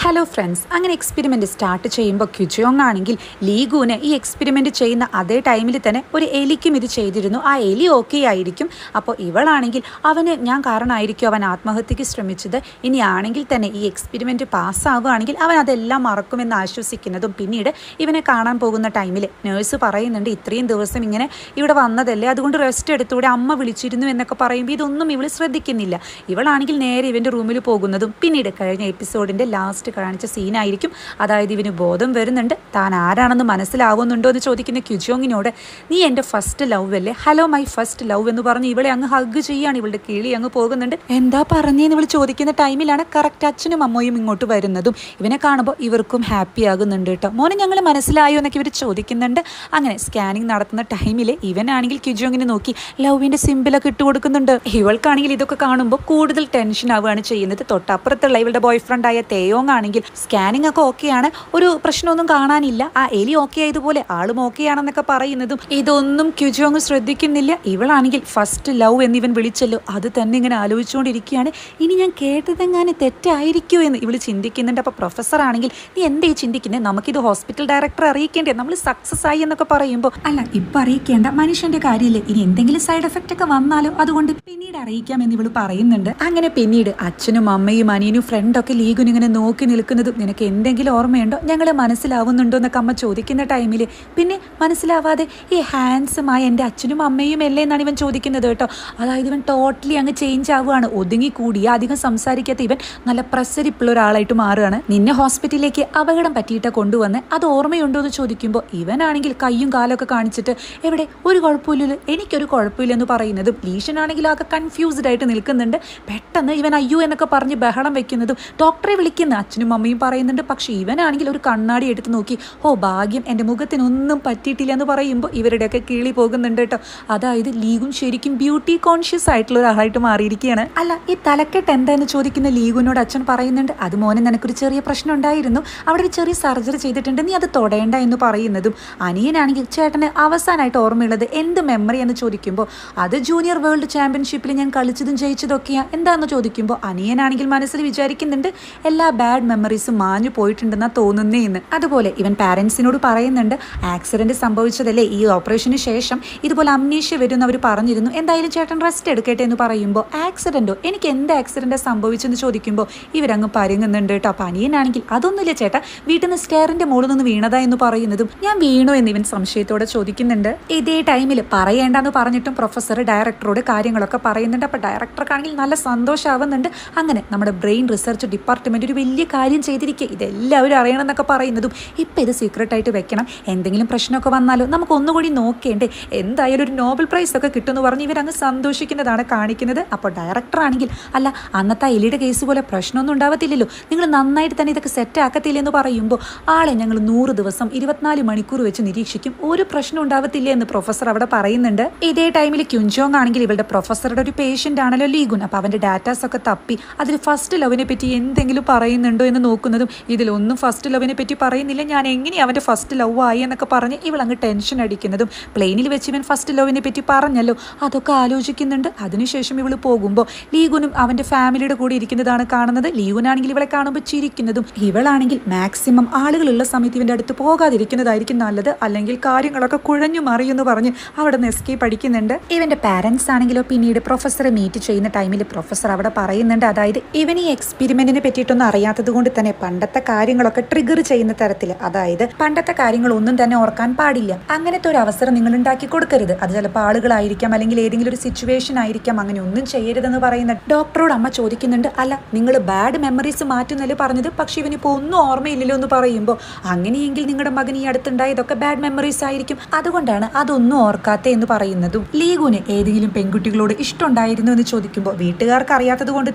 Hello friends, അങ്ങനെ experiment start ചെയ്യുമ്പോൾ ക്യുജോങ് ആണെങ്കിൽ ലീഗുവിന് ഈ എക്സ്പെരിമെൻ്റ് ചെയ്യുന്ന അതേ ടൈമിൽ തന്നെ ഒരു എലിക്കും ഇത് ചെയ്തിരുന്നു. ആ എലി ഓക്കെ ആയിരിക്കും. അപ്പോൾ ഇവളാണെങ്കിൽ അവന് ഞാൻ കാരണമായിരിക്കും അവൻ ആത്മഹത്യക്ക് ശ്രമിച്ചത്, ഇനിയാണെങ്കിൽ തന്നെ ഈ എക്സ്പെരിമെൻ്റ് പാസ്സാവുകയാണെങ്കിൽ അവൻ അതെല്ലാം മറക്കുമെന്ന് ആശ്വസിക്കുന്നതും പിന്നീട് ഇവനെ കാണാൻ പോകുന്ന ടൈമിൽ നേഴ്സ് പറയുന്നുണ്ട് ഇത്രയും ദിവസം ഇങ്ങനെ ഇവിടെ വന്നതല്ലേ, അതുകൊണ്ട് റെസ്റ്റ് എടുത്തൂടെ, അമ്മ വിളിച്ചിരുന്നു എന്നൊക്കെ പറയുമ്പോൾ ഇതൊന്നും ഇവൾ ശ്രദ്ധിക്കുന്നില്ല. ഇവളാണെങ്കിൽ നേരെ ഇവൻ്റെ റൂമിൽ പോകുന്നതും പിന്നീട് കഴിഞ്ഞ എപ്പിസോഡിൻ്റെ ലാസ്റ്റ് കാണിച്ച സീനായിരിക്കും. അതായത് ഇവന് ബോധം വരുന്നുണ്ട്, താൻ ആരാണെന്ന് മനസ്സിലാവുന്നുണ്ടോ എന്ന് ചോദിക്കുന്ന ക്യുജോങ്ങിനോട് നീ എൻ്റെ ഫസ്റ്റ് ലവ് അല്ലേ, ഹലോ മൈ ഫസ്റ്റ് ലവ് എന്ന് പറഞ്ഞ് ഇവളെ അങ്ങ് ഹഗ് ചെയ്യാണ്. ഇവളുടെ കിളി അങ്ങ് പോകുന്നുണ്ട്. എന്താ പറഞ്ഞേന്ന് ഇവൾ ചോദിക്കുന്ന ടൈമിലാണ് കറക്റ്റ് അച്ഛനും അമ്മയും ഇങ്ങോട്ട് വരുന്നതും ഇവനെ കാണുമ്പോൾ ഇവർക്കും ഹാപ്പി ആകുന്നുണ്ട് കേട്ടോ. മോനെ ഞങ്ങൾ മനസ്സിലായോ എന്നൊക്കെ ഇവർ ചോദിക്കുന്നുണ്ട്. അങ്ങനെ സ്കാനിങ് നടത്തുന്ന ടൈമിൽ ഇവനാണെങ്കിൽ ക്യുജോങ്ങിനെ നോക്കി ലവിൻ്റെ സിമ്പിളൊക്കെ ഇട്ട് കൊടുക്കുന്നുണ്ട്. ഇവൾക്കാണെങ്കിൽ ഇതൊക്കെ കാണുമ്പോൾ കൂടുതൽ ടെൻഷൻ ആവുകയാണ് ചെയ്യുന്നത്. തൊട്ടപ്പുറത്തുള്ള ഇവളുടെ ബോയ് ഫ്രണ്ടായ തേയോങ് ആണെങ്കിൽ സ്കാനിങ് ഒക്കെ ഓക്കെയാണ്, ഒരു പ്രശ്നമൊന്നും കാണാനില്ല, ആ എലി ഓക്കെ ആയതുപോലെ ആളും ഓക്കെ ആണെന്നൊക്കെ പറയുന്നതും ഇതൊന്നും ക്യുജോങ് ശ്രദ്ധിക്കുന്നില്ല. ഇവളാണെങ്കിൽ ഫസ്റ്റ് ലവ് എന്നിവൻ വിളിച്ചല്ലോ, അത് തന്നെ ഇങ്ങനെ ആലോചിച്ചുകൊണ്ടിരിക്കുകയാണ്. ഇനി ഞാൻ കേട്ടതെങ്ങാനും തെറ്റായിരിക്കുമോ എന്ന് ഇവൾ ചിന്തിക്കുന്നുണ്ട്. അപ്പോൾ പ്രൊഫസർ ആണെങ്കിൽ നീ എന്തേ ചിന്തിക്കുന്നത്, നമുക്കിത് ഹോസ്പിറ്റൽ ഡയറക്ടറെ അറിയിക്കേണ്ടേ, നമ്മൾ സക്സസ് ആയി എന്നൊക്കെ പറയുമ്പോൾ അല്ല ഇപ്പം അറിയിക്കേണ്ട, മനുഷ്യന്റെ കാര്യമില്ലേ, ഇനി എന്തെങ്കിലും സൈഡ് എഫക്റ്റ് ഒക്കെ വന്നാലോ, അതുകൊണ്ട് പിന്നീട് അറിയിക്കാം എന്ന് ഇവൾ പറയുന്നുണ്ട്. അങ്ങനെ പിന്നീട് അച്ഛനും അമ്മയും അനിയനും ഫ്രണ്ടൊക്കെ ലീഗുനിങ്ങനെ നോക്കി നിൽക്കുന്നതും നിനക്ക് എന്തെങ്കിലും ഓർമ്മയുണ്ടോ, ഞങ്ങളെ മനസ്സിലാവുന്നുണ്ടോ എന്നൊക്കെ അമ്മ ചോദിക്കുന്ന ടൈമിൽ പിന്നെ മനസ്സിലാവാതെ ഈ ഹാൻഡ്സമായ എൻ്റെ അച്ഛനും അമ്മയും അല്ലേ എന്നാണ് ഇവൻ ചോദിക്കുന്നത് കേട്ടോ. അതായത് ഇവൻ ടോട്ടലി അങ്ങ് ചേഞ്ച് ആവുകയാണ്. ഒതുങ്ങിക്കൂടി അധികം സംസാരിക്കാത്ത ഇവൻ നല്ല പ്രസരിപ്പുള്ള ഒരാളായിട്ട് മാറുകയാണ്. നിന്നെ ഹോസ്പിറ്റലിലേക്ക് അപകടം പറ്റിയിട്ട് കൊണ്ടുവന്ന് അത് ഓർമ്മയുണ്ടോ എന്ന് ചോദിക്കുമ്പോൾ ഇവനാണെങ്കിൽ കയ്യും കാലൊക്കെ കാണിച്ചിട്ട് എവിടെ ഒരു കുഴപ്പമില്ലല്ലോ, എനിക്കൊരു കുഴപ്പമില്ല എന്ന് പറയുന്നതും ലീഷനാണെങ്കിൽ ആകെ കൺഫ്യൂസ്ഡ് ആയിട്ട് നിൽക്കുന്നുണ്ട്. പെട്ടെന്ന് ഇവൻ അയ്യോ എന്നൊക്കെ പറഞ്ഞ് ബഹളം വെക്കുന്നതും ഡോക്ടറെ വിളിക്കുന്ന അച്ഛനും അമ്മയും പറയുന്നുണ്ട്. പക്ഷേ ഇവനാണെങ്കിൽ ഒരു കണ്ണാടി എടുത്ത് നോക്കി ഓ ഭാഗ്യം എൻ്റെ മുഖത്തിനൊന്നും പറ്റിയിട്ടില്ല എന്ന് പറയുമ്പോൾ ഇവരുടെയൊക്കെ കിളി പോകുന്നുണ്ട് കേട്ടോ. അതായത് ലീഗും ശരിക്കും ബ്യൂട്ടി കോൺഷ്യസ് ആയിട്ടുള്ള ഒരാളായിട്ട് മാറിയിരിക്കുകയാണ്. അല്ല ഈ തലക്കെട്ട് എന്താന്ന് ചോദിക്കുന്ന ലീഗുവിനോട് അച്ഛൻ പറയുന്നുണ്ട് അത് മോനെ നിനക്കൊരു ചെറിയ പ്രശ്നം ഉണ്ടായിരുന്നു, അവിടെ ഒരു ചെറിയ സർജറി ചെയ്തിട്ടുണ്ട്, നീ അത് തൊടേണ്ട എന്ന് പറയുന്നതും അനിയനാണെങ്കിൽ ചേട്ടന് അവസാനമായിട്ട് ഓർമ്മയുള്ളത് എന്ത് മെമ്മറി എന്ന് ചോദിക്കുമ്പോൾ അത് ജൂനിയർ വേൾഡ് ചാമ്പ്യൻഷിപ്പിൽ ഞാൻ കളിച്ചതും ജയിച്ചതൊക്കെയാ എന്താണെന്ന് ചോദിക്കുമ്പോൾ അനിയനാണെങ്കിൽ മനസ്സിൽ വിചാരിക്കുന്നുണ്ട് എല്ലാ ബാഡ് മെമ്മറീസും മാഞ്ഞു പോയിട്ടുണ്ടെന്നാ തോന്നുന്നേ എന്ന്. അതുപോലെ ഇവൻ പാരൻസിനോട് പറയുന്നുണ്ട് ആക്സിഡന്റ് സംഭവിച്ചതല്ലേ, ഈ ഓപ്പറേഷന് ശേഷം ഇതുപോലെ അമ്നീഷ്യ വരുമെന്ന് അവർ പറഞ്ഞിരുന്നു, എന്തായാലും ചേട്ടൻ റെസ്റ്റ് എടുക്കട്ടെ എന്ന് പറയുമ്പോൾ ആക്സിഡന്റോ, എനിക്ക് എന്ത് ആക്സിഡന്റ് സംഭവിച്ചെന്ന് ചോദിക്കുമ്പോൾ ഇവരങ്ങ് പരുങ്ങുന്നുണ്ട് കേട്ടോ. അപ്പം അനിയനാണെങ്കിൽ അതൊന്നുമില്ല ചേട്ടാ, വീട്ടിൽ നിന്ന് സ്റ്റെയറിന്റെ മുകളിൽ നിന്ന് വീണതാ എന്ന് പറയുന്നതും ഞാൻ വീണോ എന്ന് ഇവൻ സംശയത്തോടെ ചോദിക്കുന്നുണ്ട്. ഇതേ ടൈമിൽ പറയേണ്ടെന്ന് പറഞ്ഞിട്ടും പ്രൊഫസർ ഡയറക്ടറോട് കാര്യങ്ങളൊക്കെ പറയുന്നുണ്ട്. അപ്പോൾ ഡയറക്ടർക്കാണെങ്കിൽ നല്ല സന്തോഷമാവുന്നുണ്ട്. അങ്ങനെ നമ്മുടെ ബ്രെയിൻ റിസർച്ച് ഡിപ്പാർട്ട്മെന്റ് ഒരു വലിയ കാര്യം ചെയ്തിരിക്കുക, ഇതെല്ലാവരും അറിയണം എന്നൊക്കെ പറയുന്നതും ഇപ്പം ഇത് സീക്രട്ടായിട്ട് വെക്കണം, എന്തെങ്കിലും പ്രശ്നമൊക്കെ വന്നാലോ നമുക്ക് ഒന്നുകൂടി നോക്കേണ്ടേ, എന്തായാലും ഒരു നോബൽ പ്രൈസ് ഒക്കെ കിട്ടുമെന്ന് പറഞ്ഞ് ഇവരങ്ങ് സന്തോഷിക്കുന്നതാണ് കാണിക്കുന്നത്. അപ്പോൾ ഡയറക്ടർ ആണെങ്കിൽ അല്ല അന്നത്തെ എലിയുടെ കേസ് പോലെ പ്രശ്നമൊന്നും ഉണ്ടാവത്തില്ലല്ലോ, നിങ്ങൾ നന്നായിട്ട് തന്നെ ഇതൊക്കെ സെറ്റ് ആക്കത്തില്ലെന്ന് പറയുമ്പോൾ ആളെ ഞങ്ങൾ 100 ദിവസം 24 മണിക്കൂർ വെച്ച് നിരീക്ഷിക്കും, ഒരു പ്രശ്നം ഉണ്ടാവത്തില്ല എന്ന് പ്രൊഫസർ അവിടെ പറയുന്നുണ്ട്. ഇതേ ടൈമിൽ ക്യുൻജോങ് ആണെങ്കിൽ ഇവളുടെ പ്രൊഫസറുടെ ഒരു പേഷ്യൻ്റ് ആണല്ലോ ലീഗുൻ. അപ്പോൾ അവൻ്റെ ഡാറ്റാസ് ഒക്കെ തപ്പി അതിൽ ഫസ്റ്റ് ലവിനെ പറ്റി എന്തെങ്കിലും പറയുന്നുണ്ടോ എന്ന് നോക്കുന്നതും ഇതിലൊന്നും ഫസ്റ്റ് ലവിനെ പറ്റി പറയുന്നില്ല, ഞാൻ എങ്ങനെയാണ് അവൻ്റെ ഫസ്റ്റ് ലവ് ആയി എന്നൊക്കെ പറഞ്ഞ് ഇവളങ്ങ് ടെൻഷൻ അടിക്കുന്നതും പ്ലെയിനിൽ വെച്ച് ഇവൻ ഫസ്റ്റ് ലവിനെ പറ്റി പറഞ്ഞല്ലോ അതൊക്കെ ആലോചിക്കുന്നുണ്ട്. അതിനുശേഷം ഇവൾ പോകുമ്പോൾ ലീഗുനും അവൻ്റെ ഫാമിലിയുടെ കൂടെ ഇരിക്കുന്നതാണ് കാണുന്നത്. ലീഗുനാണെങ്കിൽ ഇവളെ കാണുമ്പോൾ ചിരിക്കുന്നതും ഇവളാണെങ്കിൽ മാക്സിമം ആളുകളുള്ള സമയത്ത് ഇവൻ്റെ അടുത്ത് പോകാതിരിക്കുന്നതായിരിക്കും നല്ലത്, അല്ലെങ്കിൽ കാര്യങ്ങളൊക്കെ കുഴഞ്ഞു മറിയെന്ന് പറഞ്ഞ് അവിടെ നിന്ന് എസ്കേപ്പ് അടിക്കുന്നുണ്ട്. ഇവൻ്റെ പാരൻസ് ആണെങ്കിലോ പിന്നീട് പ്രൊഫസറെ മീറ്റ് ചെയ്യുന്ന ടൈമിൽ പ്രൊഫസർ അവിടെ പറയുന്നുണ്ട് അതായത് ഇവൻ ഈ എക്സ്പെരിമെന്റിനെ പറ്റിയിട്ടൊന്നും അറിയാത്തത് കൊണ്ട് തന്നെ പണ്ടത്തെ കാര്യങ്ങളൊക്കെ ട്രിഗർ ചെയ്യുന്ന തരത്തിൽ, അതായത് പണ്ടത്തെ കാര്യങ്ങളൊന്നും തന്നെ ഓർക്കാൻ പാടില്ല, അങ്ങനത്തെ ഒരു അവസരം നിങ്ങൾ ഉണ്ടാക്കി കൊടുക്കരുത്, അത് ചിലപ്പോൾ ആളുകളായിരിക്കാം അല്ലെങ്കിൽ ഏതെങ്കിലും ഒരു സിറ്റുവേഷൻ ആയിരിക്കാം, അങ്ങനെ ഒന്നും ചെയ്യരുതെന്ന് പറയുന്ന ഡോക്ടറോട് അമ്മ ചോദിക്കുന്നുണ്ട് അല്ല നിങ്ങൾ ബാഡ് മെമ്മറീസ് മാറ്റുന്നല്ലേ പറഞ്ഞത്, പക്ഷെ ഇവനിപ്പോൾ ഒന്നും ഓർമ്മയില്ലല്ലോ എന്ന് പറയുമ്പോൾ അങ്ങനെയെങ്കിൽ നിങ്ങളുടെ മകൻ ഈ അടുത്തുണ്ടായതൊക്കെ ബാഡ് മെമ്മറീസ് ആയിരിക്കും, അതുകൊണ്ടാണ് അതൊന്നും ഓർക്കാത്ത എന്ന് പറയുന്നതും. ലീഗുന് ഏതെങ്കിലും പെൺകുട്ടികളോട് ഇഷ്ടമുണ്ടായിരുന്നു എന്ന് ചോദിക്കുമ്പോൾ വീട്ടുകാർക്ക് അറിയാത്തത് കൊണ്ട്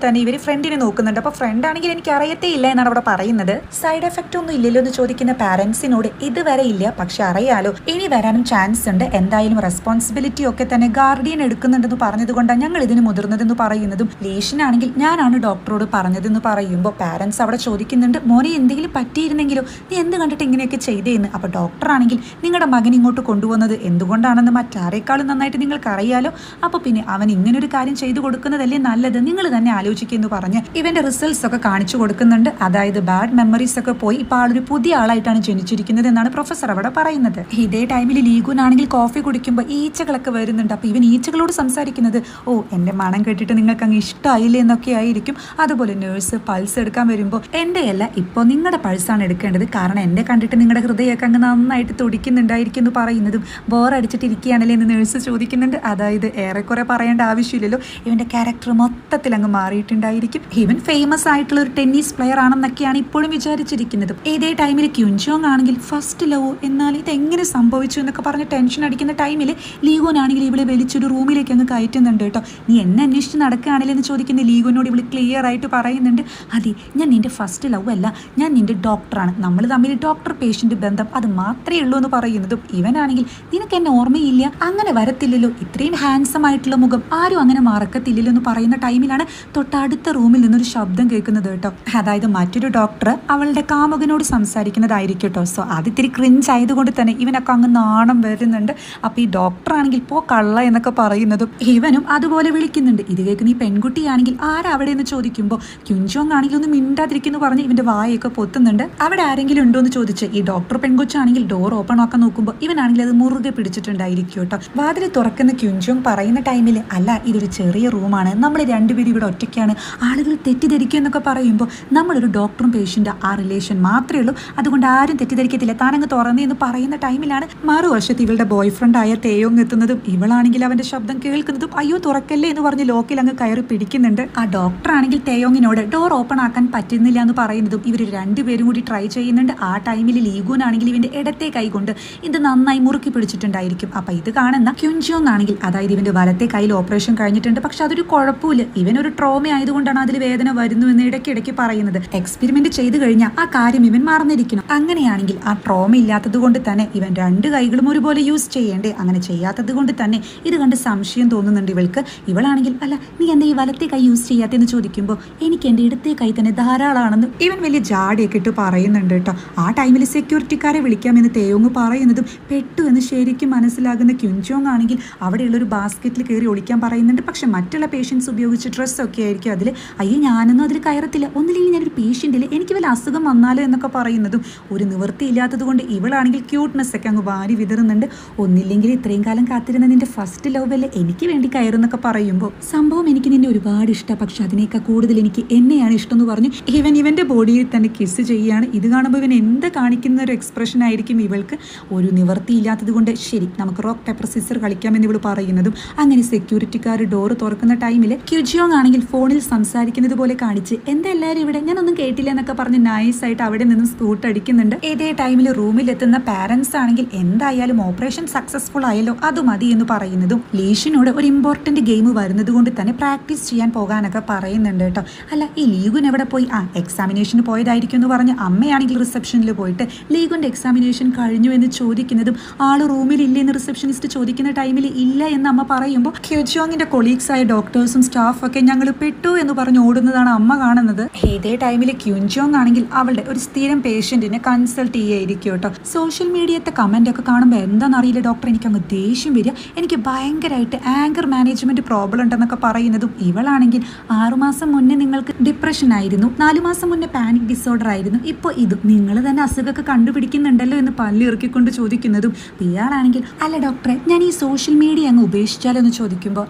തന്നെ ഇവർ ഫ്രണ്ടിനെ നോക്കുന്നുണ്ട്. അപ്പോൾ ഫ്രണ്ട് ആണെങ്കിൽ എനിക്ക് അറിയത്തേ ഇല്ല എന്നാണ് അവിടെ പറയുന്നത്. സൈഡ് എഫക്റ്റ് ഒന്നും ഇല്ലല്ലോ എന്ന് ചോദിക്കുന്ന പാരൻസിനോട് ഇതുവരെ ഇല്ല, പക്ഷെ അറിയാലോ ഇനി വരാനും ചാൻസ് ഉണ്ട്, എന്തായാലും റെസ്പോൺസിബിലിറ്റി ഒക്കെ തന്നെ ഗാർഡിയൻ എടുക്കുന്നുണ്ടെന്ന് പറഞ്ഞതുകൊണ്ടാണ് ഞങ്ങൾ ഇതിന് മുതിർന്നതെന്ന് പറയുന്നതും ലീഷനാണെങ്കിൽ ഞാനാണ് ഡോക്ടറോട് പറഞ്ഞതെന്ന് പറയുമ്പോൾ പാരൻസ് അവിടെ ചോദിക്കുന്നുണ്ട് മോനെ എന്തെങ്കിലും പറ്റിയിരുന്നെങ്കിലോ, നീ എന്ത് കണ്ടിട്ട് ഇങ്ങനെയൊക്കെ ചെയ്തേന്ന്. അപ്പോൾ ഡോക്ടർ ആണെങ്കിൽ നിങ്ങളുടെ മകൻ ഇങ്ങോട്ട് കൊണ്ടുവന്നത് എന്തുകൊണ്ടാണെന്ന് മറ്റാരെക്കാളും നന്നായിട്ട് നിങ്ങൾക്ക് അറിയാലോ, അപ്പോൾ പിന്നെ അവൻ ഇങ്ങനൊരു കാര്യം ചെയ്തു കൊടുക്കുന്നതല്ലേ നല്ലത്, നിങ്ങൾ തന്നെ ആലോചിക്കുമെന്ന് പറഞ്ഞ് ഇവന്റെ റിസൾട്ട്സ് ഒക്കെ കാണിച്ചു കൊടുക്കുന്നുണ്ട്. അതായത് ബാഡ് മെമ്മറീസ് ഒക്കെ പോയി ഇപ്പോൾ ആളൊരു പുതിയ ആളായിട്ടാണ് ജനിച്ചിരിക്കുന്നത് എന്നാണ് പ്രൊഫസർ അവിടെ പറയുന്നത്. ഇതേ ടൈമിൽ ലീഗുനാണെങ്കിൽ കോഫി കുടിക്കുമ്പോൾ ഈച്ചകളൊക്കെ വരുന്നുണ്ട്. അപ്പോൾ ഇവൻ ഈച്ചകളോട് സംസാരിക്കുന്നത് ഓ എൻ്റെ മണം കേട്ടിട്ട് നിങ്ങൾക്ക് അങ്ങ് ഇഷ്ടമായില്ലേ എന്നൊക്കെ ആയിരിക്കും. അതുപോലെ നേഴ്സ് പൾസ് എടുക്കാൻ വരുമ്പോൾ എൻ്റെ അല്ല ഇപ്പോൾ നിങ്ങളുടെ പൾസാണ് എടുക്കേണ്ടത്, കാരണം എന്നെ കണ്ടിട്ട് നിങ്ങളുടെ ഹൃദയമൊക്കെ അങ്ങ് നന്നായിട്ട് തുടിക്കുന്നുണ്ടായിരിക്കും എന്ന് പറയുന്നതും ബോറടിച്ചിട്ടിരിക്കുകയാണല്ലേ എന്ന് നേഴ്സ് ചോദിക്കുന്നുണ്ട്. അതായത് ഏറെക്കുറെ പറയേണ്ട ആവശ്യമില്ലല്ലോ, ഇവൻ്റെ ക്യാരക്ടർ മൊത്തത്തിൽ അങ്ങ് മാറിയിട്ടുണ്ടായിരിക്കും. ഇവൻ ഫേമസ് ആയിട്ടുള്ള ഒരു ടെന്നീസ് പ്ലെയർ ആണെന്നൊക്കെയാണ് ഇപ്പോഴും വിചാരിച്ചിരിക്കുന്നത്. ഇതേ ടൈമിൽ ക്യുൻജോങ് ആണെങ്കിൽ ഫസ്റ്റ് ലവ്, എന്നാൽ ഇതെങ്ങനെ സംഭവിച്ചു എന്നൊക്കെ പറഞ്ഞ് ടെൻഷൻ അടിക്കുന്ന ടൈമിൽ ലീഗോനാണെങ്കിൽ ഇവളെ വലിച്ചൊരു റൂമിലേക്ക് അങ്ങ് കയറ്റുന്നുണ്ട് കേട്ടോ. നീ എന്നെ അന്വേഷിച്ച് നടക്കുകയാണല്ലോ എന്ന് ചോദിക്കുന്ന ലീഗോനോട് ഇവൾ ക്ലിയർ ആയിട്ട് പറയുന്നുണ്ട്, അതെ ഞാൻ നിന്റെ ഫസ്റ്റ് ലവ് അല്ല, ഞാൻ നിന്റെ ഡോക്ടറാണ്, നമ്മൾ തമ്മിൽ ഡോക്ടർ പേഷ്യൻ്റ് ബന്ധം അത് മാത്രമേ ഉള്ളൂ എന്ന് പറയുന്നതും ഇവനാണെങ്കിൽ നിനക്ക് എന്നെ ഓർമ്മയില്ല, അങ്ങനെ വരത്തില്ലല്ലോ, ഇത്രയും ഹാൻസം ആയിട്ടുള്ള മുഖം ആരും അങ്ങനെ മറക്കത്തില്ലല്ലോ എന്ന് പറയുന്ന ടൈമിലാണ് തൊട്ടടുത്ത റൂമിൽ നിന്നൊരു ശബ്ദം കേൾക്കുന്നത് കേട്ടോ. അതായത് മറ്റൊരു ഡോക്ടർ അവളുടെ കാമുകനോട് സംസാരിക്കുന്നതായിരിക്കും കേട്ടോ. സോ അതിത്തിരി ക്രിഞ്ച് ആയതുകൊണ്ട് തന്നെ ഇവനൊക്കെ അങ്ങ് നാണം വരുന്നുണ്ട്. അപ്പോൾ ഈ ഡോക്ടറാണെങ്കിൽ പോ കള്ള എന്നൊക്കെ പറയുന്നതും ഇവനും അതുപോലെ വിളിക്കുന്നുണ്ട്. ഇത് കേൾക്കുന്ന ഈ പെൺകുട്ടിയാണെങ്കിൽ ആരാ അവിടെ എന്ന് ചോദിക്കുമ്പോൾ ക്യുൻജോങ് ആണെങ്കിൽ ഒന്ന് മിണ്ടാതിരിക്കുന്നു പറഞ്ഞ് ഇവന്റെ വായൊക്കെ പൊത്തുന്നുണ്ട്. അവിടെ ആരെങ്കിലും ഉണ്ടോ എന്ന് ചോദിച്ച് ഈ ഡോക്ടർ പെൺകൊച്ചാണെങ്കിൽ ഡോർ ഓപ്പൺ ആക്കാൻ നോക്കുമ്പോൾ ഇവനാണെങ്കിൽ അത് മുറുകെ പിടിച്ചിട്ടുണ്ടായിരിക്കും കേട്ടോ. വാതിൽ തുറക്കുന്ന ക്യുൻജോങ് പറയുന്ന ടൈമിൽ അല്ല ഇതൊരു ചെറിയ റൂമാണ്, നമ്മൾ രണ്ടുപേരും ഇവിടെ ഒറ്റയ്ക്കാണ്, ആളുകൾ തെറ്റിദ്ധരിക്കും എന്നൊക്കെ പറയുമ്പോൾ നമ്മളൊരു ഡോക്ടറും പേഷ്യൻ്റ് ആ റിലേഷൻ മാത്രമേ ഉള്ളൂ, അതുകൊണ്ട് ആരും തെറ്റിദ്ധരിക്കത്തില്ല, താനങ്ങ് തുറന്നേ എന്ന് പറയുന്ന ടൈമിലാണ് മറുവശത്ത് ഇവളുടെ ബോയ് ഫ്രണ്ട് ആയ തേയോങ് എത്തുന്നതും ഇവളാണെങ്കിൽ അവന്റെ ശബ്ദം കേൾക്കുന്നതും അയ്യോ തുറക്കല്ലേ എന്ന് പറഞ്ഞ് ലോക്കിൽ അങ്ങ് കയറി പിടിക്കുന്നുണ്ട്. ആ ഡോക്ടർ ആണെങ്കിൽ തേയോങ്ങിനോട് ഡോർ ഓപ്പൺ ആക്കാൻ പറ്റുന്നില്ല എന്ന് പറയുന്നതും ഇവർ രണ്ടുപേരും കൂടി ട്രൈ ചെയ്യുന്നുണ്ട്. ആ ടൈമിൽ ലീഗൂനാണെങ്കിൽ ഇവന്റെ ഇടത്തെ കൈ കൊണ്ട് ഇത് നന്നായി മുറുക്കി പിടിച്ചിട്ടുണ്ടായിരിക്കും. അപ്പൊ ഇത് കാണുന്ന ക്യുൻജോങ് ആണെങ്കിൽ അതായത് ഇവന്റെ വലത്തെ കയ്യിൽ ഓപ്പറേഷൻ കഴിഞ്ഞിട്ടുണ്ട്, പക്ഷെ അതൊരു കുഴപ്പമില്ല, ഇവനൊരു ട്രോമ ആയതുകൊണ്ടാണ് അതിൽ വേദന വരുന്നു എന്ന് ഇടയ്ക്കിടയ്ക്ക് പറയുന്നത്. എക്സ്പെരിമെന്റ് ചെയ്തു കഴിഞ്ഞാൽ ആ കാര്യം ഇവൻ മറന്നിരിക്കണം. അങ്ങനെയാണെങ്കിൽ ആ ട്രോമ ഇല്ലാത്തത് കൊണ്ട് തന്നെ ഇവൻ രണ്ട് കൈകളും ഒരുപോലെ യൂസ് ചെയ്യേണ്ടേ, അങ്ങനെ ചെയ്യാത്തത് കൊണ്ട് തന്നെ ഇത് കണ്ട് സംശയം തോന്നുന്നുണ്ട് ഇവൾക്ക്. ഇവളാണെങ്കിൽ അല്ല നീ എന്താ ഈ വലത്തെ കൈ യൂസ് ചെയ്യാത്തെന്ന് ചോദിക്കുമ്പോൾ എനിക്ക് എൻ്റെ ഇടത്തെ കൈ തന്നെ ധാരാളമാണെന്ന് ഇവൻ വലിയ ജാടിയൊക്കെ ഇട്ട് പറയുന്നുണ്ട് കേട്ടോ. ആ ടൈമിൽ സെക്യൂരിറ്റിക്കാരെ വിളിക്കാമെന്ന് തേയോങ് പറയുന്നതും പെട്ടു എന്ന് ശരിക്കും മനസ്സിലാകുന്ന ക്യുൻജോങ് ആണെങ്കിൽ അവിടെയുള്ള ഒരു ബാസ്ക്കറ്റിൽ കയറി ഒളിക്കാൻ പറയുന്നുണ്ട്. പക്ഷെ മറ്റുള്ള പേഷ്യൻസ് ഉപയോഗിച്ച ഡ്രസ്സൊക്കെ ആയിരിക്കും അതിൽ. അയ്യോ ഞാനൊന്നും അതിൽ കയറത്തില്ല, ഒന്നില്ലെങ്കിൽ ഞാനൊരു പേഷ്യൻ്റിൽ എനിക്ക് വല്ല അസുഖം വന്നാലോ എന്നൊക്കെ പറയുന്നതും ഒരു നിവൃത്തിയില്ലാത്തത് കൊണ്ട് ഇവളാണെങ്കിൽ ക്യൂട്ട്നെസ് ഒക്കെ അങ്ങ് വാരി വിതറുന്നുണ്ട്. ഒന്നില്ലെങ്കിൽ ഇത്രയും കാലം കാത്തിരുന്ന നിന്റെ ഫസ്റ്റ് ലവ് അല്ലേ എനിക്ക് വേണ്ടി കയറുന്നൊക്കെ പറയുമ്പോൾ സംഭവം എനിക്ക് നിന്നെ ഒരുപാട് ഇഷ്ടം, പക്ഷെ അതിനേക്കാൾ കൂടുതൽ എനിക്ക് എന്നെയാണ് ഇഷ്ടം എന്ന് പറഞ്ഞു ഇവന്റെ ബോഡിയിൽ തന്നെ കിസ് ചെയ്യുകയാണ്. ഇത് കാണുമ്പോൾ ഇവൻ എന്ത് കാണിക്കുന്ന ഒരു എക്സ്പ്രഷൻ ആയിരിക്കും ഇവൾക്ക്. ഒരു നിവൃത്തിയില്ലാത്തത് കൊണ്ട് ശരി നമുക്ക് റോക്ക് പേപ്പർ സിസർ കളിക്കാമെന്ന് ഇവൾ പറയുന്നതും അങ്ങനെ സെക്യൂരിറ്റിക്കാർ ഡോറ് തുറക്കുന്ന ടൈമിൽ ക്യുജിയോങ് ആണെങ്കിൽ ഫോണിൽ സംസാരിക്കുന്നത് പോലെ കാണിച്ച് എന്താ എല്ലാവരും ഇവിടെ, ഞാനൊന്നും കേട്ടില്ല എന്നൊക്കെ പറഞ്ഞ് നൈസായിട്ട് അവിടെ നിന്നും സ്കൂട്ട് അടിക്കുന്നുണ്ട്. ഇതേ ടൈമിൽ റൂമിൽ എത്തുന്ന പാരന്റ്സ് ആണെങ്കിൽ എന്തായാലും ഓപ്പറേഷൻ സക്സസ്ഫുൾ ആയല്ലോ അത് മതി എന്ന് പറയുന്നതും ലീഷിനോട് ഒരു ഇമ്പോർട്ടന്റ് ഗെയിം വരുന്നത് കൊണ്ട് തന്നെ പ്രാക്ടീസ് ചെയ്യാൻ പോകാനൊക്കെ പറയുന്നുണ്ട് കേട്ടോ. അല്ല ഈ ലീഗുൻ എവിടെ പോയി, എക്സാമിനേഷന് പോയതായിരിക്കും എന്ന് പറഞ്ഞ് അമ്മയാണെങ്കിൽ റിസപ്ഷനിൽ പോയിട്ട് ലീഗുന്റെ എക്സാമിനേഷൻ കഴിഞ്ഞു എന്ന് ചോദിക്കുന്നതും ആള് റൂമിൽ ഇല്ല എന്ന് റിസപ്ഷനിസ്റ്റ് ചോദിക്കുന്ന ടൈമിൽ ഇല്ല എന്ന് അമ്മ പറയുമ്പോൾ ക്യുജിയോങ്ങിന്റെ കൊളീഗ്സ് ആയ ഡോക്ടേഴ്സും സ്റ്റാഫൊക്കെ ഞങ്ങൾ പെട്ടു എന്ന് പറഞ്ഞ് ഓടുന്നതാണ് അമ്മ കാണുന്നത്. ഇതേ ടൈമിൽ ക്യുൻജോങ് ആണെങ്കിൽ അവളുടെ ഒരു സ്ഥിരം പേഷ്യന്റിനെ കൺസൾട്ട് ചെയ്യായിരിക്കും കേട്ടോ. സോഷ്യൽ മീഡിയത്തെ കമന്റ് ഒക്കെ കാണുമ്പോൾ എന്താണെന്നറിയില്ല ഡോക്ടർ എനിക്ക് അങ്ങ് ദേഷ്യം വരിക, എനിക്ക് ഭയങ്കരമായിട്ട് ആങ്കർ മാനേജ്മെന്റ് പ്രോബ്ലം ഉണ്ടെന്നൊക്കെ പറയുന്നതും ഇവളാണെങ്കിൽ 6 മാസം മുന്നേ നിങ്ങൾക്ക് ഡിപ്രഷൻ ആയിരുന്നു, 4 മാസം മുന്നേ പാനിക് ഡിസോർഡർ ആയിരുന്നു, ഇപ്പോൾ ഇതും നിങ്ങൾ തന്നെ അസുഖമൊക്കെ കണ്ടുപിടിക്കുന്നുണ്ടല്ലോ എന്ന് പല്ലിറക്കിക്കൊണ്ട് ചോദിക്കുന്നതും ഇയാളാണെങ്കിൽ അല്ല ഡോക്ടറെ ഞാൻ ഈ സോഷ്യൽ മീഡിയ അങ്ങ് ഉപേക്ഷിച്ചാലോ എന്ന് ചോദിക്കുമ്പോൾ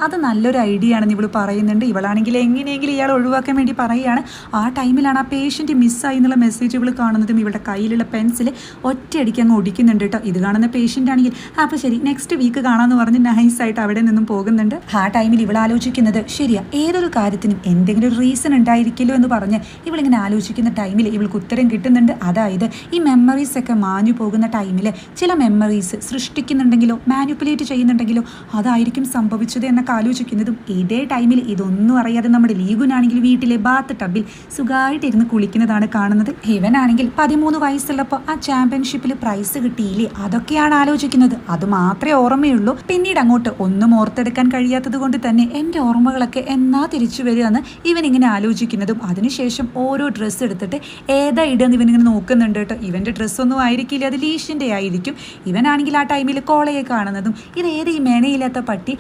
അത് നല്ലൊരു ഐഡിയ ആണെന്ന് ഇവൾ പറയുന്നുണ്ട്. ഇവളാണെങ്കിൽ എങ്ങനെയെങ്കിലും ഇയാൾ ഒഴിവാക്കാൻ വേണ്ടി പറയുകയാണ്. ആ ടൈമിലാണ് ആ പേഷ്യന്റ് മിസ്സായി എന്നുള്ള മെസ്സേജ് ഇവൾ കാണുന്നതും ഇവളുടെ കയ്യിലുള്ള പെൻസിൽ ഒറ്റയടിക്ക് അങ്ങ് ഒടിക്കുന്നുണ്ട് കേട്ടോ. ഇത് കാണുന്ന പേഷ്യന്റ് ആണെങ്കിൽ അപ്പോൾ ശരി നെക്സ്റ്റ് വീക്ക് കാണാമെന്ന് പറഞ്ഞ് നൈസായിട്ട് അവിടെ നിന്നും പോകുന്നുണ്ട്. ആ ടൈമിൽ ഇവൾ ആലോചിക്കുന്നത് ശരിയാ ഏതൊരു കാര്യത്തിനും എന്തെങ്കിലും ഒരു റീസൺ ഉണ്ടായിരിക്കുമല്ലോ എന്ന് പറഞ്ഞ് ഇവളിങ്ങനെ ആലോചിക്കുന്ന ടൈമിൽ ഇവൾക്ക് ഉത്തരം കിട്ടുന്നുണ്ട്. അതായത് ഈ മെമ്മറീസ് ഒക്കെ മാഞ്ഞു പോകുന്ന ടൈമിൽ ചില മെമ്മറീസ് സൃഷ്ടിക്കുന്നുണ്ടെങ്കിലോ മാനിപ്പുലേറ്റ് ചെയ്യുന്നുണ്ടെങ്കിലോ അതായിരിക്കും സംഭവിച്ചത് എന്നൊക്കെ ആലോചിക്കുന്നതും ഇതേ ടൈമിൽ ഇതൊന്നും അറിയാതെ നമ്മുടെ ലീഗുനാണെങ്കിൽ വീട്ടിലെ ബാത്ത് ടബിൽ സുഖമായിട്ടിരുന്ന് കുളിക്കുന്നതാണ് കാണുന്നത്. ഇവനാണെങ്കിൽ 13 വയസ്സുള്ളപ്പോൾ ആ ചാമ്പ്യൻഷിപ്പിൽ പ്രൈസ് കിട്ടിയില്ലേ അതൊക്കെയാണ് ആലോചിക്കുന്നത്. അത് മാത്രമേ ഓർമ്മയുള്ളൂ. പിന്നീട് അങ്ങോട്ട് ഒന്നും ഓർത്തെടുക്കാൻ കഴിയാത്തത് കൊണ്ട് തന്നെ എൻ്റെ ഓർമ്മകളൊക്കെ എന്നാ തിരിച്ചു വരികയെന്ന് ഇവനിങ്ങനെ ആലോചിക്കുന്നതും അതിനുശേഷം ഓരോ ഡ്രസ്സ് എടുത്തിട്ട് ഏതാ ഇടുന്ന് ഇവനിങ്ങനെ നോക്കുന്നുണ്ട് കേട്ടോ. ഇവൻ്റെ ഡ്രസ്സൊന്നും ആയിരിക്കില്ല, അത് ലീഷിൻ്റെ ആയിരിക്കും. ഇവനാണെങ്കിൽ ആ ടൈമിൽ കോളയെ കാണുന്നതും ഇതേത് ഈ മേനയില്ലാത്ത പട്ടി,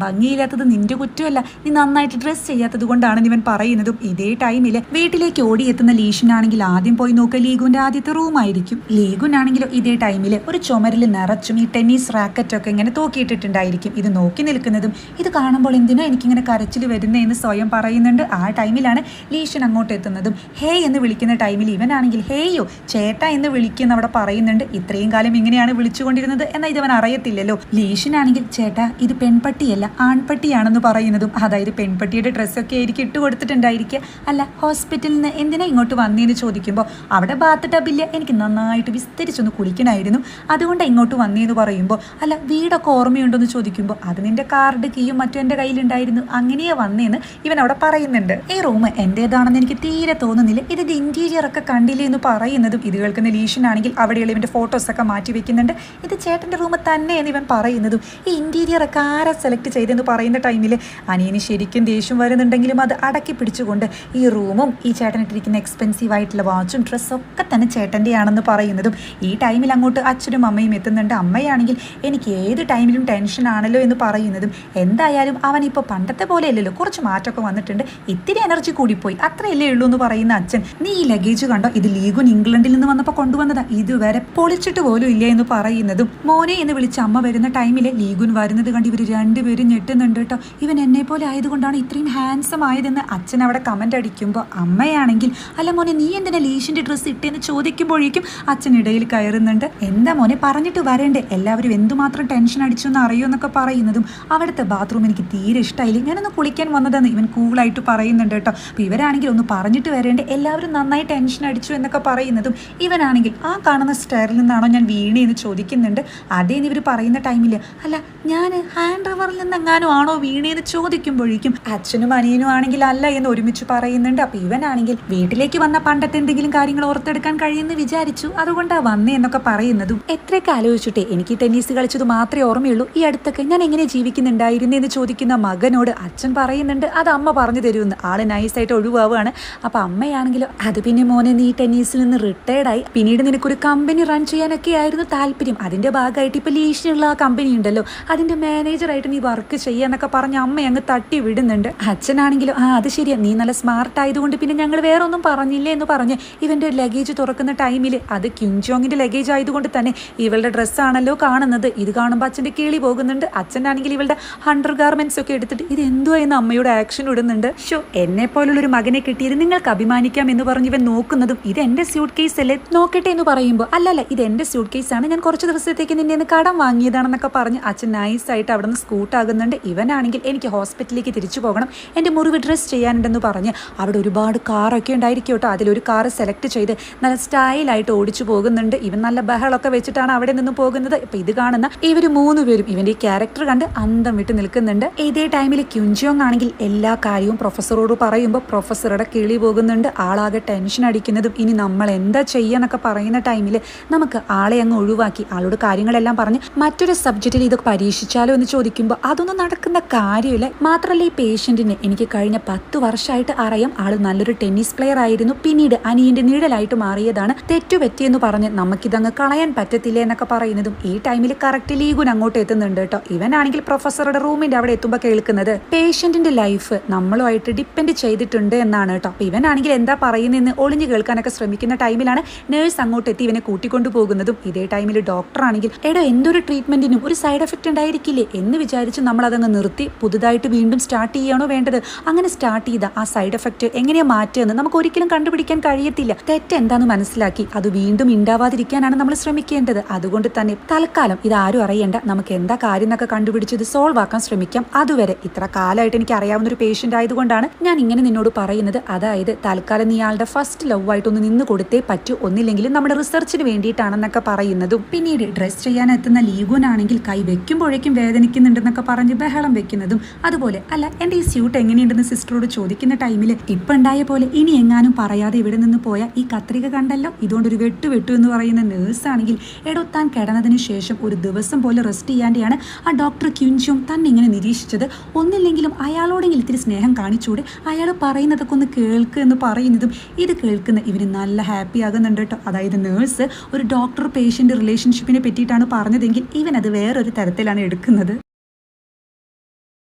ഭംഗിയില്ലാത്തത് നിന്റെ കുറ്റമല്ല, നീ നന്നായിട്ട് ഡ്രസ്സ് ചെയ്യാത്തത് കൊണ്ടാണെന്ന് ഇവൻ പറയുന്നതും ഇതേ ടൈമിൽ വീട്ടിലേക്ക് ഓടിയെത്തുന്ന ലീഷനാണെങ്കിൽ ആദ്യം പോയി നോക്കുക ലീഗുവിന്റെ ആദ്യത്തെ റൂമായിരിക്കും. ലീഗുനാണെങ്കിലോ ഇതേ ടൈമിൽ ഒരു ചുമരിൽ നിറച്ചും ഈ ടെന്നീസ് റാക്കറ്റൊക്കെ ഇങ്ങനെ തൂക്കിയിട്ടിട്ടുണ്ടായിരിക്കും. ഇത് നോക്കി നിൽക്കുന്നതും ഇത് കാണുമ്പോൾ എന്തിനാ എനിക്കിങ്ങനെ കരച്ചിൽ വരുന്നതെന്ന് സ്വയം പറയുന്നുണ്ട്. ആ ടൈമിലാണ് ലീഷൻ അങ്ങോട്ട് എത്തുന്നതും ഹേ എന്ന് വിളിക്കുന്ന ടൈമിൽ ഇവനാണെങ്കിൽ ഹേയോ ചേട്ടാ എന്ന് വിളിക്കുന്ന അവിടെ പറയുന്നുണ്ട്. ഇത്രയും കാലം ഇങ്ങനെയാണ് വിളിച്ചുകൊണ്ടിരുന്നത് എന്നാൽ ഇതവൻ അറിയത്തില്ലല്ലോ. ലീഷനാണെങ്കിൽ ചേട്ടാ ഇത് പെൺപട്ടിയല്ല ആൺപട്ടിയാണെന്ന് പറയുന്നതും അതായത് പെൺപട്ടിയുടെ ഡ്രസ്സൊക്കെ ആയിരിക്കും ഇട്ട് കൊടുത്തിട്ടുണ്ടായിരിക്കുക. അല്ല ഹോസ്പിറ്റലിൽ നിന്ന് എന്തിനാ ഇങ്ങോട്ട് വന്നേന്ന് ചോദിക്കുമ്പോൾ അവിടെ ബാത്ത് ടബില്ല എനിക്ക് നന്നായിട്ട് വിസ്തരിച്ചൊന്ന് കുളിക്കണമായിരുന്നു അതുകൊണ്ട് ഇങ്ങോട്ട് വന്നേന്ന് പറയുമ്പോൾ അല്ല വീടൊക്കെ ഓർമ്മയുണ്ടോന്ന് ചോദിക്കുമ്പോൾ അത് നിന്റെ കാർഡ് കീയും മറ്റും എൻ്റെ കയ്യിലുണ്ടായിരുന്നു അങ്ങനെയാ വന്നേന്ന് ഇവൻ അവിടെ പറയുന്നുണ്ട്. ഈ റൂം എൻ്റേതാണെന്ന് എനിക്ക് തീരെ തോന്നുന്നില്ല ഇതിൻ്റെ ഇന്റീരിയർ ഒക്കെ കണ്ടില്ലേ എന്ന് പറയുന്നതും ഇത് കേൾക്കുന്ന ലീഷനാണെങ്കിൽ അവിടെയുള്ള ഇവൻ്റെ ഫോട്ടോസൊക്കെ മാറ്റി വെക്കുന്നുണ്ട്. ഇത് ചേട്ടൻ്റെ റൂം തന്നെ എന്ന് ഇവൻ പറയുന്നതും ഈ ഇന്റീരിയർ ഒക്കെ ആരാ സെലക്ട് ചെയ്തെന്ന് പറയുന്ന ടൈമിൽ അനിയന് ശരിക്കും ദേഷ്യം വരുന്നുണ്ടെങ്കിലും അത് അടക്കി പിടിച്ചുകൊണ്ട് ഈ റൂമും ഈ ചേട്ടനിട്ടിരിക്കുന്ന എക്സ്പെൻസീവ് ആയിട്ടുള്ള വാച്ചും ഡ്രസ്സൊക്കെ തന്നെ ചേട്ടൻ്റെയാണെന്ന് പറയുന്നതും ഈ ടൈമിൽ അങ്ങോട്ട് അച്ഛനും അമ്മയും എത്തുന്നുണ്ട്. അമ്മയാണെങ്കിൽ എനിക്ക് ഏത് ടൈമിലും ടെൻഷൻ ആണല്ലോ എന്ന് പറയുന്നതും എന്തായാലും അവൻ ഇപ്പോൾ പണ്ടത്തെ പോലെ അല്ലല്ലോ കുറച്ച് മാറ്റമൊക്കെ വന്നിട്ടുണ്ട് ഇത്തിരി എനർജി കൂടിപ്പോയി അത്രയല്ലേ ഉള്ളൂ എന്ന് പറയുന്ന അച്ഛൻ നീ ഈ ലഗേജ് കണ്ടോ ഇത് ലീഗുൻ ഇംഗ്ലണ്ടിൽ നിന്ന് വന്നപ്പോൾ കൊണ്ടുവന്നതാ ഇതുവരെ പൊളിച്ചിട്ട് പോലും ഇല്ല എന്ന് പറയുന്നതും മോനെ എന്ന് വിളിച്ച് അമ്മ വരുന്ന ടൈമിൽ ലീഗുൻ വരുന്നത് കണ്ട് ഇവർ രണ്ടുപേരും ഞെട്ടുന്നുണ്ട് കേട്ടോ. ഇവൻ എന്നെ പോലെ ആയതുകൊണ്ടാണ് ഇത്രയും ഹാൻസം ആയതെന്ന് അച്ഛൻ അവിടെ കമന്റ് അടിക്കുമ്പോൾ അമ്മയാണെങ്കിൽ അല്ല മോനെ നീ എന്തിനാ ലീഷിന്റെ ഡ്രസ്സ് ഇട്ടെന്ന് ചോദിക്കുമ്പോഴേക്കും അച്ഛൻ ഇടയിൽ കയറുന്നുണ്ട്. എന്താ മോനെ പറഞ്ഞിട്ട് വരണ്ടേ എല്ലാവരും എന്തുമാത്രം ടെൻഷൻ അടിച്ചു എന്ന് അറിയോ എന്നൊക്കെ പറയുന്നതും അവിടുത്തെ ബാത്റൂം എനിക്ക് തീരെ ഇഷ്ടമായില്ല ഞാനൊന്ന് കുളിക്കാൻ വന്നതെന്ന് ഇവൻ കൂളായിട്ട് പറയുന്നുണ്ട് കേട്ടോ. അപ്പോൾ ഇവരാണെങ്കിൽ ഒന്ന് പറഞ്ഞിട്ട് വരേണ്ടേ എല്ലാവരും നന്നായി ടെൻഷൻ അടിച്ചു എന്നൊക്കെ പറയുന്നതും ഇവനാണെങ്കിൽ ആ കാണുന്ന സ്റ്റെയറിൽ നിന്നാണോ ഞാൻ വീണേന്ന് ചോദിക്കുന്നുണ്ട്. അതേന്ന് ഇവർ പറയുന്ന ടൈമിൽ അല്ല ഞാൻ ഹാൻഡ് റവറിൽ നിന്ന് എങ്ങാനും ആണോ വീണേന്ന് ചോദിക്കുമ്പോഴേക്കും അച്ഛനും അനിയനും ആണെങ്കിൽ അല്ല എന്ന് ഒരുമിച്ച് പറയുന്നുണ്ട്. അപ്പോൾ ഇവനാണെങ്കിൽ വീട്ടിലേക്ക് വന്ന പണ്ടത്തെ എന്തെങ്കിലും കാര്യങ്ങൾ ഓർത്തെടുക്കാൻ കഴിയുമെന്ന് വിചാരിച്ചു അതുകൊണ്ടാ വന്നേ എന്നൊക്കെ പറയുന്നതും എത്രയൊക്കെ ആലോചിച്ചിട്ടേ എനിക്ക് ടെന്നീസ് കളിച്ചത് മാത്രമേ ഓർമ്മയുള്ളൂ ഈ അടുത്തൊക്കെ ഞാൻ എങ്ങനെ ജീവിക്കുന്നുണ്ടായിരുന്നു എന്ന് ചോദിക്കുന്ന മകനോട് അച്ഛൻ പറയുന്നുണ്ട് അത് അമ്മ പറഞ്ഞു തരുമെന്ന്. ആള് നൈസായിട്ട് ഒഴിവാവുകയാണ്. അപ്പൊ അമ്മയാണെങ്കിലോ അത് പിന്നെ മോനെ നീ ടെന്നീസിൽ നിന്ന് റിട്ടയർഡായി പിന്നീട് നിനക്കൊരു കമ്പനി റൺ ചെയ്യാനൊക്കെ ആയിരുന്നു താല്പര്യം അതിന്റെ ഭാഗമായിട്ട് ഇപ്പൊ ലീഷിനുള്ള ആ കമ്പനി ഉണ്ടല്ലോ അതിന്റെ മാനേജറായിട്ട് നീ വർക്ക് ചെയ്യാന്നൊക്കെ പറഞ്ഞ് അമ്മ അങ്ങ് തട്ടി വിടുന്നുണ്ട്. അച്ഛനാണെങ്കിലും അത് ശരിയാ നീ നല്ല സ്മാർട്ട് ആയതുകൊണ്ട് പിന്നെ ഞങ്ങൾ വേറെ ഒന്നും പറഞ്ഞില്ലേ എന്ന് പറഞ്ഞ് ഇവന്റെ ലഗേജ് തുറക്കുന്ന ടൈമിൽ അത് ക്യുൻജോങ്ങിന്റെ ലഗേജ് ആയതുകൊണ്ട് തന്നെ ഇവളുടെ ഡ്രസ്സാണല്ലോ കാണുന്നത്. ഇത് കാണുമ്പോൾ അച്ഛന്റെ കിളി പോകുന്നുണ്ട്. അച്ഛനാണെങ്കിൽ ഇവളുടെ അണ്ടർ ഗാർമെന്റ്സ് ഒക്കെ എടുത്തിട്ട് ഇത് എന്തുവാ എന്ന് അമ്മയോട് ആക്ഷൻ ഇടുന്നുണ്ട്. ഷോ എന്നെ പോലുള്ളൊരു മകനെ കിട്ടിയത് നിങ്ങൾക്ക് അഭിമാനിക്കാം എന്ന് പറഞ്ഞ് ഇവൻ നോക്കുന്നതും ഇത് എന്റെ സ്യൂട്ട് കേസ് അല്ലേ നോക്കട്ടെ എന്ന് പറയുമ്പോൾ അല്ലല്ല ഇത് എന്റെ സ്യൂട്ട് കേസ് ആണ് ഞാൻ കുറച്ച് ദിവസത്തേക്ക് നിന്നെ കടം വാങ്ങിയതാണെന്നൊക്കെ പറഞ്ഞ് അച്ഛൻ നൈസായിട്ട് അവിടെ നിന്ന് സ്കൂട്ടാകുന്നുണ്ട്. ഇവനാണെങ്കിൽ എനിക്ക് ഹോസ്പിറ്റലിലേക്ക് തിരിച്ചു പോകണം എൻ്റെ മുറിവ് ഡ്രസ് ചെയ്യാനുണ്ടെന്ന് പറഞ്ഞ് അവിടെ ഒരുപാട് കാറൊക്കെ ഉണ്ടായിരിക്കും കേട്ടോ. അതിലൊരു കാറ് സെലക്ട് ചെയ്ത് നല്ല സ്റ്റൈലായിട്ട് ഓടിച്ചു പോകുന്നുണ്ട്. ഇവൻ നല്ല ബഹളമൊക്കെ വെച്ചിട്ടാണ് അവിടെ നിന്ന് പോകുന്നത്. ഇപ്പൊ ഇത് കാണുന്ന ഇവർ മൂന്നുപേരും ഇവന്റെ ഈ ക്യാരക്ടർ കണ്ട് അന്തം വിട്ട് നിൽക്കുന്നുണ്ട്. ഇതേ ടൈമിൽ ക്യുൻജിയോങ് ആണെങ്കിൽ എല്ലാ കാര്യവും പ്രൊഫസറോട് പറയുമ്പോൾ പ്രൊഫസറുടെ കിളി പോകുന്നുണ്ട്. ആളാകെ ടെൻഷൻ അടിക്കുന്നതും ഇനി നമ്മൾ എന്താ ചെയ്യാന്നൊക്കെ പറയുന്ന ടൈമിൽ നമുക്ക് ആളെ അങ്ങ് ഒഴിവാക്കി ആളോട് കാര്യങ്ങളെല്ലാം പറഞ്ഞ് മറ്റൊരു സബ്ജക്റ്റിൽ ഇതൊക്കെ പരീക്ഷിച്ചാലോ എന്ന് ചോദിക്കുമ്പോൾ അതൊന്നും നടക്കുന്ന കാര്യമില്ല. മാത്രമല്ല ഈ പേഷ്യന്റിന് എനിക്ക് കഴിഞ്ഞ 10 വർഷമായിട്ട് അറിയാം ആള് നല്ലൊരു ടെന്നീസ് പ്ലെയർ ആയിരുന്നു പിന്നീട് അനിയന്റെ നിഴലായിട്ട് മാറിയതാണ് തെറ്റുപറ്റിയെന്ന് പറഞ്ഞ് നമുക്കിതങ്ങ് കളയാൻ പറ്റത്തില്ല എന്നൊക്കെ പറയുന്നതും ഈ ടൈമിൽ കറക്റ്റ് ലീഗുൻ അങ്ങോട്ട് എത്തുന്നുണ്ട് കേട്ടോ. ഇവനാണെങ്കിൽ പ്രൊഫസറുടെ റൂമിന്റെ അവിടെ എത്തുമ്പോൾ കേൾക്കുന്നത് പേഷ്യന്റിന്റെ ലൈഫ് നമ്മളുമായിട്ട് ഡിപ്പെൻഡ് ചെയ്തിട്ടുണ്ട് എന്നാണ് കേട്ടോ. അപ്പൊ ഇവനാണെങ്കിൽ എന്താ പറയുന്നതെന്ന് ഒളിഞ്ഞു കേൾക്കാനൊക്കെ ശ്രമിക്കുന്ന ടൈമിലാണ് നേഴ്സ് അങ്ങോട്ട് എത്തി ഇവനെ കൂട്ടിക്കൊണ്ടു പോകുന്നതും. ഇതേ ടൈമിൽ ഡോക്ടർ ആണെങ്കിൽ എടോ എന്തൊരു ട്രീറ്റ്മെന്റിനും ഒരു സൈഡ് എഫക്റ്റ് ഉണ്ടായിരിക്കില്ലേ എന്ന് വിചാരിച്ച് നമ്മൾ അതങ്ങ് നിർത്തി പുതുതായിട്ട് വീണ്ടും സ്റ്റാർട്ട് ചെയ്യണോ വേണ്ടത് അങ്ങനെ സ്റ്റാർട്ട് ചെയ്ത ആ സൈഡ് എഫക്റ്റ് എങ്ങനെയാ മാറ്റുമെന്ന് നമുക്ക് ഒരിക്കലും കണ്ടുപിടിക്കാൻ കഴിയത്തില്ല. തെറ്റെന്താന്ന് മനസ്സിലാക്കി അത് വീണ്ടും ഉണ്ടാവാതിരിക്കാനാണ് നമ്മൾ ശ്രമിക്കേണ്ടത്. അതുകൊണ്ട് തന്നെ തൽക്കാലം ഇതാരും അറിയണ്ട നമുക്ക് എന്താ കാര്യം എന്നൊക്കെ കണ്ടുപിടിച്ചത് സോൾവ് ആക്കാൻ ശ്രമിക്കാം. അതുവരെ ഇത്ര കാലമായിട്ട് എനിക്ക് അറിയാവുന്ന ഒരു പേഷ്യന്റ് ആയതുകൊണ്ടാണ് ഞാൻ ഇങ്ങനെ നിന്നോട് പറയുന്നത്. അതായത് തൽക്കാലം നീ ആളുടെ ഫസ്റ്റ് ലവ് ആയിട്ടൊന്ന് നിന്ന് കൊടുത്തേ പറ്റൂ ഒന്നില്ലെങ്കിലും നമ്മുടെ റിസർച്ചിന് വേണ്ടിയിട്ടാണെന്നൊക്കെ പറയുന്നതും പിന്നീട് ഡ്രസ് ചെയ്യാൻ എത്തുന്ന ലീഗുനാണെങ്കിൽ കൈ വെക്കുമ്പോഴേക്കും വേദനിക്കുന്നുണ്ടെന്നൊക്കെ പറഞ്ഞ് ബഹളം വെക്കുന്നതും അതുപോലെ അല്ല എൻ്റെ ഈ സ്യൂട്ട് എങ്ങനെയുണ്ടെന്ന് സിസ്റ്ററോട് ചോദിക്കുന്ന ടൈമിൽ ഇപ്പം ഉണ്ടായ പോലെ ഇനി എങ്ങാനും പറയാതെ ഇവിടെ നിന്ന് പോയ ഈ കത്രിക കണ്ടല്ലോ ഇതുകൊണ്ടൊരു വെട്ടു എന്ന് പറയുന്ന നേഴ്സ് ആണെങ്കിൽ എടോ താൻ കിടന്നതിന് ശേഷം ഒരു ദിവസം പോലെ റെസ്റ്റ് ചെയ്യാതെയാണ് ആ ഡോക്ടർ ക്യുൻജിയോങ് തന്നെ ഇങ്ങനെ നിരീക്ഷിച്ചത് ഒന്നില്ലെങ്കിലും അയാളോടെങ്കിലും ഇത്തിരി സ്നേഹം കാണിച്ചൂടെ അയാൾ പറയുന്നതൊക്കെ ഒന്ന് കേൾക്കുക എന്ന് പറയുന്നതും ഇത് കേൾക്കുന്ന ഇവന് നല്ല ഹാപ്പി ആകുന്നുണ്ട് കേട്ടോ. അതായത് നേഴ്സ് ഒരു ഡോക്ടർ പേഷ്യന്റ് റിലേഷൻഷിപ്പിനെ പറ്റിയിട്ടാണ് പറഞ്ഞതെങ്കിൽ ഇവൻ അത് വേറൊരു തരത്തിലാണ് എടുക്കുന്നത്.